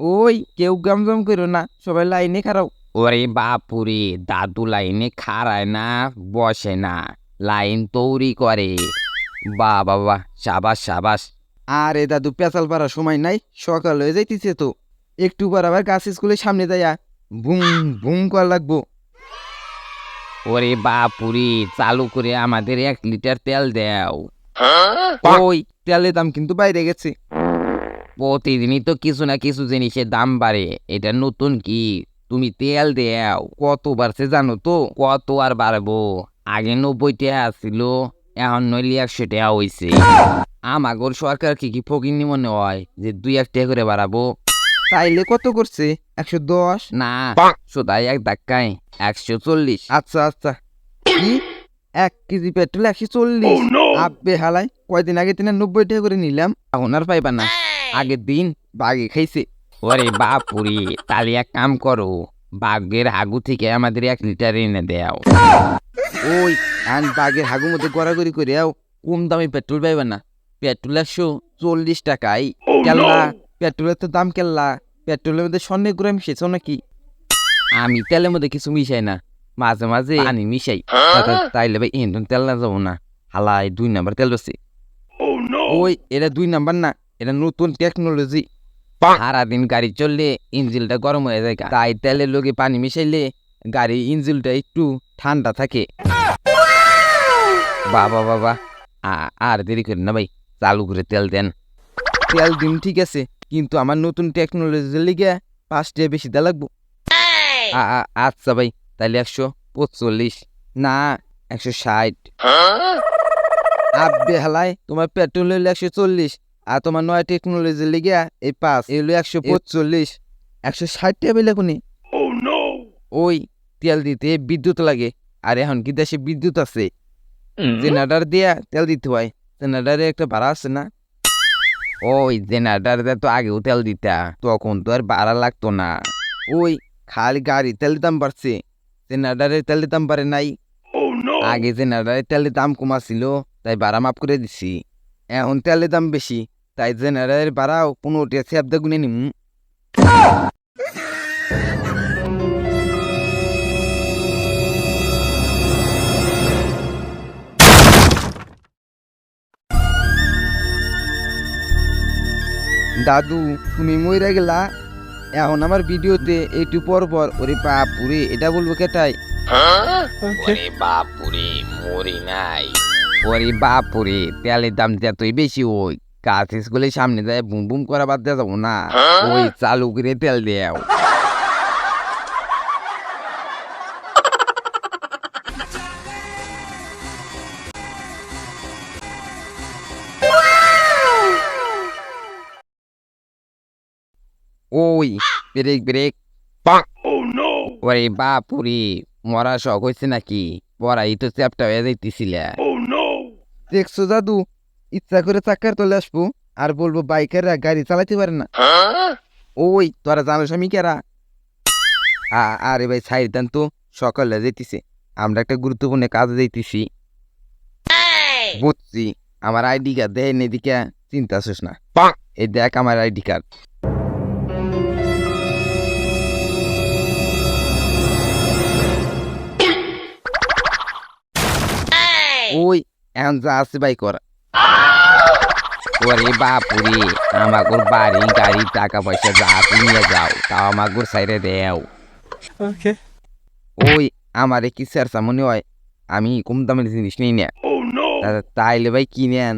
ওই কেউ গামজাম করো না, সবাই লাইনে খারাপ। ওরে বাপুরে, দাদু লাইনে খাড়ায় না, বসে না, লাইন তৈরি করে। বাহ বাবা, সাবাস সাবাস। আরে দাদু, পেঁচাল পাড়ার সময় নাই, সকাল হয়ে যাইতেছে তো। একটু পর আবার গাছ স্কুলের সামনে যাইয়া বুম বুম করা লাগবো। ওরে বাপুরে, চালু করে আমাদের 1 লিটার তেল দেও। ওই তেলের দাম কিন্তু বাইরে গেছে। প্রতিদিনই তো কিছু না কিছু জিনিসের দাম বাড়ে, এটা নতুন কি? তুমি তেল দেও। কত বাড়ছে জানো তো? কত আর বাড়বো? আগে 90 টাকা ছিল, এখন নইলে 100 টাকা হইছে। আমাগর সরকার কি ফকিন্নি মনে হয় যে 2-1 টাকা করে বাড়াবো? তাইলে কত করছে? 110? না, সোদাই এক ধাক্কায় 140। আচ্ছা আচ্ছা। কি, 1 কেজি পেট্রোল 140? আব্বে হালাই, কয়দিন আগে 90 টাকা করে নিলাম, এখন আর পাইবা না। আগের দিন বাগে খাইছে। ওরে বাপুরে, তাহলে এক কাম করো, বাঘের হাগু থেকে আমাদের 1 লিটার এনে দেও। ওই আন বাগের হাগুর মধ্যে গড়াগড়ি করে কম দামে পেট্রোল পাইবা না। পেট্রোল 140 টাকায়। কেল্লা, পেট্রোলের তো দাম কেল্লা। পেট্রোলের মধ্যে স্বর্ণের গুঁড়া মিশাইছ নাকি? আমি তেলের মধ্যে কিছু মিশাই না, মাঝে মাঝে পানি মিশাই। তাইলে ভাই ইন্ধন তেল না যাবো না, হালাই 2 নাম্বার তেল বেশি। ওই এটা 2 নাম্বার না, এটা নতুন টেকনোলজি। সারাদিন গাড়ি চললে ইঞ্জিনটা গরম হয়ে যায়, তাই তেলের লোকে পানি মিশাইলে গাড়ির ইঞ্জিনটা একটু ঠান্ডা থাকে। বাবা বাবা, আর দেরি করেন না ভাই, চালু করে তেল দেন। তেল দিন ঠিক আছে, কিন্তু আমার নতুন টেকনোলজির লিগে 5 টাকা বেশি দেওয়া লাগবো। আচ্ছা ভাই, তাহলে 145। না, 160। আব্বে হালাই, তোমার পেট্রোল হইলো 140, আর তোমার নয় টেকনোলজির লিগে এই 5 এগুলো 145। 160 টাকা পেলে কোনি? ওই তেল দিতে বিদ্যুৎ লাগে, আর এখন কি দেশে বিদ্যুৎ আছে? জেনারেটর দিয়া তেল দিতে হয়। জেনারেটারে একটা ভাড়া আছে না? ওই জেনারেটারে তো আগেও তেল দিতা, তখন তো আর ভাড়া লাগতো না। ওই খালি গাড়ি তেলের দাম বাড়ছে, জেনারেটারের তেলের দাম বাড়ে নাই। আগে জেনারেটারের তেলের দাম কমা ছিল, তাই ভাড়া মাফ করে দিছি। এখন তেলের দাম বেশি, তাই জেনারেটারের ভাড়াও 15 টাকা সেবদা গুনে নিম। দাদু, তুমি মইরা গেলা, এখন আমার ভিডিওতে একটু পর পর ওরে বাপুরে এটা বলবো কেটাই? ওরে বাপুরে, মরি নাই। ওরে বাপুরে, তেলের দাম যতই বেশি ওই কাজ স্কুলের সামনে যায় বুম বুম করা বাদ দেওয়া যাবো না। ওই চালু করে তেল দেও। ওই ব্রেক ব্রেক। ওরে বাপুরে, মরা শখ হয়েছে নাকি? পড়াই তো চ্যাপটা হয়ে যাইতেছিলে। দেখছো দাদু, ইচ্ছা করে চাক্কার তলে আসবো আর বলবো বাইকাররা গাড়ি চালাতে পারে না। ওই তোরা জানোস আমি কেরা? আরে ভাই সাইড দেন তো, সকালে যেতেছে, আমরা একটা গুরুত্বপূর্ণ কাজে যাইতেছি। বুঝছি, আমার আইডি কার্ড দেয় এদিকে, চিন্তা আসিস না। এই দেখ আমার আইডি কার্ড। ওই এখন যা আছে ভাই করা। ওরে বাপুরে, আমাগোর বাড়ি গাড়ি টাকা পয়সা যা আছে নিয়ে যাও, তাও আমাগোর সাইডে দেও। ওই আমারে কি স্যার মনে হয় আমি কম দামের জিনিস নেই না। তাইলে ভাই কি নেন?